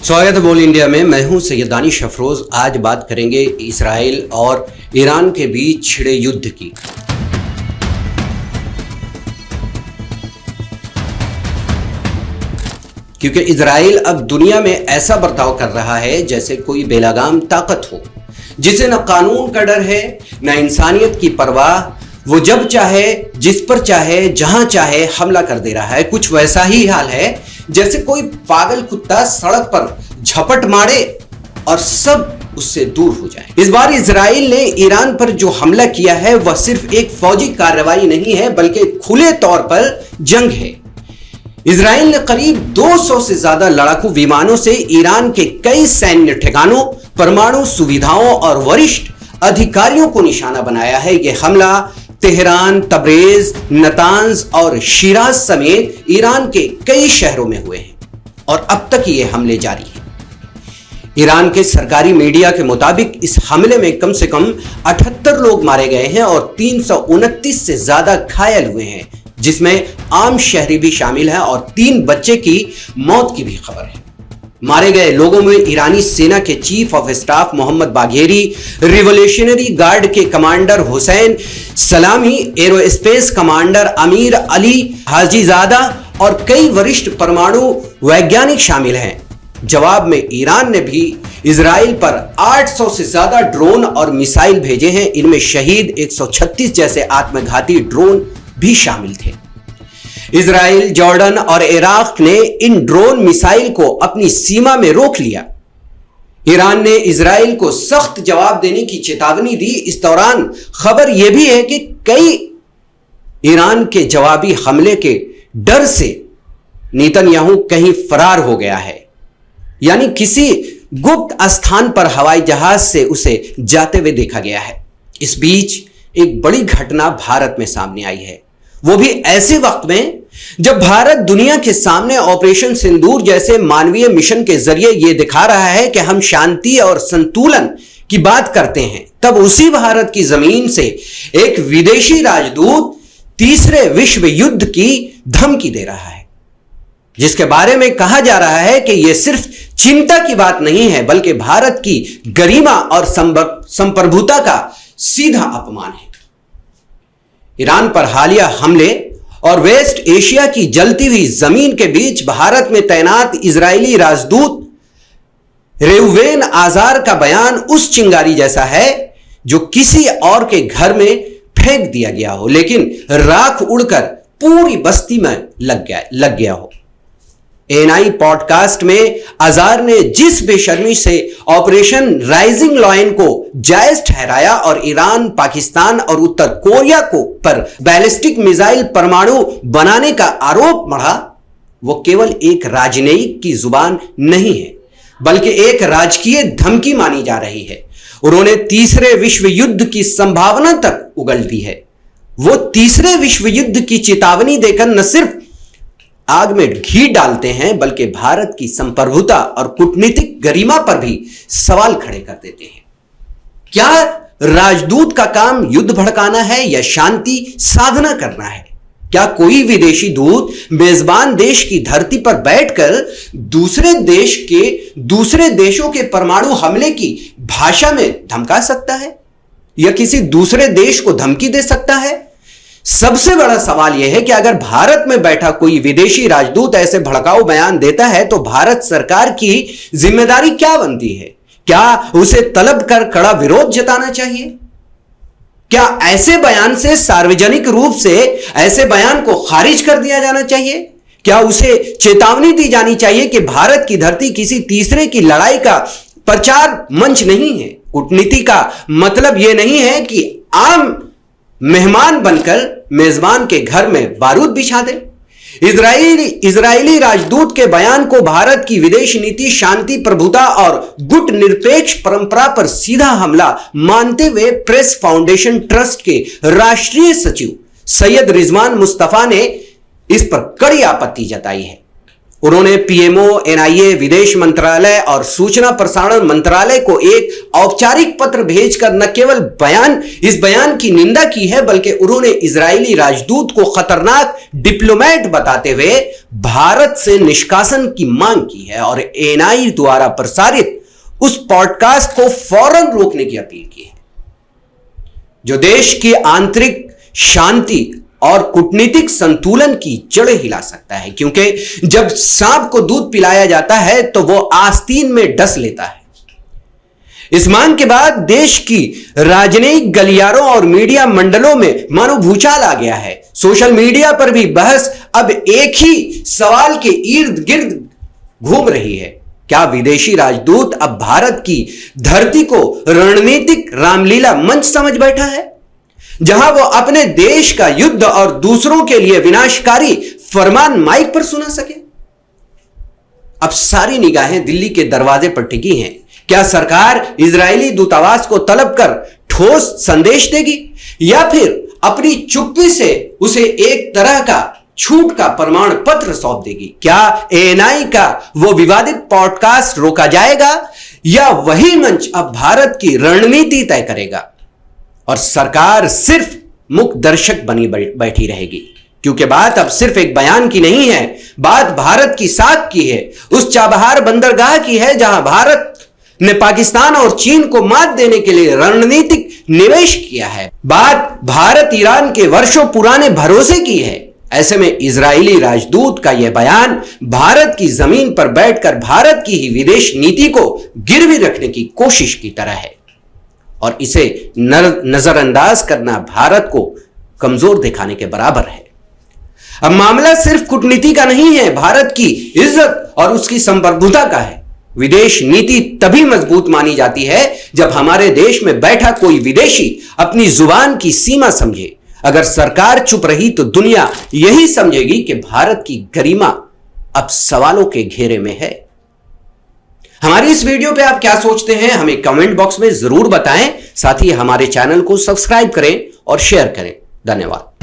स्वागत है बोल इंडिया में। मैं हूं सैयद दानिश अफरोज। आज बात करेंगे इजराइल और ईरान के बीच छिड़े युद्ध की। क्योंकि इजराइल अब दुनिया में ऐसा बर्ताव कर रहा है जैसे कोई बेलगाम ताकत हो, जिसे न कानून का डर है न इंसानियत की परवाह। वो जब चाहे, जिस पर चाहे, जहां चाहे हमला कर दे रहा है। कुछ वैसा ही हाल है जैसे कोई पागल कुत्ता सड़क पर झपट मारे और सब उससे दूर हो जाए। इस बार इजराइल ने ईरान पर जो हमला किया है वह सिर्फ एक फौजी कार्रवाई नहीं है, बल्कि खुले तौर पर जंग है। इजराइल ने करीब 200 से ज्यादा लड़ाकू विमानों से ईरान के कई सैन्य ठिकानों, परमाणु सुविधाओं और वरिष्ठ अधिकारियों को निशाना बनाया है। यह हमला तेहरान, तब्रेज, नतांज और शिराज समेत ईरान के कई शहरों में हुए हैं और अब तक ये हमले जारी हैं। ईरान के सरकारी मीडिया के मुताबिक इस हमले में कम से कम 78 लोग मारे गए हैं और 329 से ज्यादा घायल हुए हैं, जिसमें आम शहरी भी शामिल हैं और 3 बच्चे की मौत की भी खबर है। मारे गए लोगों में ईरानी सेना के chief of staff Mohammad Bagheri, revolutionary guard के commander Hossein Salami, aerospace commander अमीर अली हाजीजादा और कई वरिष्ठ परमाणु वैज्ञानिक शामिल हैं। जवाब में ईरान ने भी इजराइल पर 800 से ज्यादा ड्रोन और मिसाइल भेजे हैं। इनमें शहीद 136 जैसे आत्मघाती ड्रोन भी शामिल थे। इजराइल, जॉर्डन और इराक ने इन ड्रोन मिसाइल को अपनी सीमा में रोक लिया। ईरान ने इजराइल को सख्त जवाब देने की चेतावनी दी। इस दौरान खबर यह भी है कि कई ईरान के जवाबी हमले के डर से नेतन्याहू कहीं फरार हो गया है, यानी किसी गुप्त स्थान पर हवाई जहाज से उसे जाते हुए देखा गया है। इस बीच एक बड़ी घटना भारत में सामने आई है, वो भी ऐसे वक्त में जब भारत दुनिया के सामने ऑपरेशन सिंदूर जैसे मानवीय मिशन के जरिए यह दिखा रहा है कि हम शांति और संतुलन की बात करते हैं। तब उसी भारत की जमीन से एक विदेशी राजदूत तीसरे विश्व युद्ध की धमकी दे रहा है, जिसके बारे में कहा जा रहा है कि यह सिर्फ चिंता की बात नहीं है, बल्कि भारत की गरिमा और संप्रभुता का सीधा अपमान है। ईरान पर हालिया हमले और वेस्ट एशिया की जलती हुई जमीन के बीच भारत में तैनात इजरायली राजदूत रेउवेन आजार का बयान उस चिंगारी जैसा है जो किसी और के घर में फेंक दिया गया हो, लेकिन राख उड़कर पूरी बस्ती में लग गया हो। एएनआई पॉडकास्ट में आजार ने जिस बेशर्मी से ऑपरेशन राइजिंग लायन को जायज ठहराया और ईरान, पाकिस्तान और उत्तर कोरिया को पर बैलिस्टिक मिसाइल परमाणु बनाने का आरोप मढ़ा, वो केवल एक राजनयिक की जुबान नहीं है, बल्कि एक राजकीय धमकी मानी जा रही है। उन्होंने तीसरे विश्व युद्ध की संभावना तक उगल दी है। वो तीसरे विश्व युद्ध की चेतावनी देकर न सिर्फ आग में घी डालते हैं, बल्कि भारत की संप्रभुता और कूटनीतिक गरिमा पर भी सवाल खड़े कर देते हैं। क्या राजदूत का काम युद्ध भड़काना है या शांति साधना करना है? क्या कोई विदेशी दूत मेजबान देश की धरती पर बैठकर दूसरे देशों के परमाणु हमले की भाषा में धमका सकता है या किसी दूसरे देश को धमकी दे सकता है? सबसे बड़ा सवाल यह है कि अगर भारत में बैठा कोई विदेशी राजदूत ऐसे भड़काऊ बयान देता है तो भारत सरकार की जिम्मेदारी क्या बनती है? क्या उसे तलब कर कड़ा विरोध जताना चाहिए? क्या ऐसे बयान से सार्वजनिक रूप से ऐसे बयान को खारिज कर दिया जाना चाहिए? क्या उसे चेतावनी दी जानी चाहिए कि भारत की धरती किसी तीसरे की लड़ाई का प्रचार मंच नहीं है? कूटनीति का मतलब यह नहीं है कि आम मेहमान बनकर मेजबान के घर में बारूद बिछा दे। इजरायली राजदूत के बयान को भारत की विदेश नीति, शांति, प्रभुता और गुट निरपेक्ष परंपरा पर सीधा हमला मानते हुए प्रेस फाउंडेशन ट्रस्ट के राष्ट्रीय सचिव सैयद रिजवान मुस्तफा ने इस पर कड़ी आपत्ति जताई है। उन्होंने पीएमओ, एनआईए, विदेश मंत्रालय और सूचना प्रसारण मंत्रालय को एक औपचारिक पत्र भेजकर न केवल इस बयान की निंदा की है, बल्कि उन्होंने इजरायली राजदूत को खतरनाक डिप्लोमेट बताते हुए भारत से निष्कासन की मांग की है और एनआई द्वारा प्रसारित उस पॉडकास्ट को फौरन रोकने की अपील की है, जो देश की आंतरिक शांति और कूटनीतिक संतुलन की जड़ें हिला सकता है। क्योंकि जब सांप को दूध पिलाया जाता है तो वो आस्तीन में डस लेता है। इस मांग के बाद देश की राजनयिक गलियारों और मीडिया मंडलों में मानो भूचाल आ गया है। सोशल मीडिया पर भी बहस अब एक ही सवाल के इर्द गिर्द घूम रही है, क्या विदेशी राजदूत अब भारत की धरती को रणनीतिक रामलीला मंच समझ बैठा है, जहां वो अपने देश का युद्ध और दूसरों के लिए विनाशकारी फरमान माइक पर सुना सके? अब सारी निगाहें दिल्ली के दरवाजे पर टिकी हैं। क्या सरकार इजरायली दूतावास को तलब कर ठोस संदेश देगी या फिर अपनी चुप्पी से उसे एक तरह का छूट का प्रमाण पत्र सौंप देगी? क्या एएनआई का वो विवादित पॉडकास्ट रोका जाएगा या वही मंच अब भारत की रणनीति तय करेगा और सरकार सिर्फ मुख्य दर्शक बनी बैठी रहेगी? क्योंकि बात अब सिर्फ एक बयान की नहीं है, बात भारत की साख की है, उस चाबहार बंदरगाह की है जहां भारत ने पाकिस्तान और चीन को मात देने के लिए रणनीतिक निवेश किया है। बात भारत ईरान के वर्षों पुराने भरोसे की है। ऐसे में इजरायली राजदूत का यह बयान भारत की जमीन पर बैठकर भारत की ही विदेश नीति को गिरवी रखने की कोशिश की तरह है और इसे नजरअंदाज करना भारत को कमजोर दिखाने के बराबर है। अब मामला सिर्फ कूटनीति का नहीं है, भारत की इज्जत और उसकी संप्रभुता का है। विदेश नीति तभी मजबूत मानी जाती है जब हमारे देश में बैठा कोई विदेशी अपनी जुबान की सीमा समझे। अगर सरकार चुप रही तो दुनिया यही समझेगी कि भारत की गरिमा अब सवालों के घेरे में है। हमारी इस वीडियो पे आप क्या सोचते हैं, हमें कमेंट बॉक्स में जरूर बताएं। साथ ही हमारे चैनल को सब्सक्राइब करें और शेयर करें। धन्यवाद।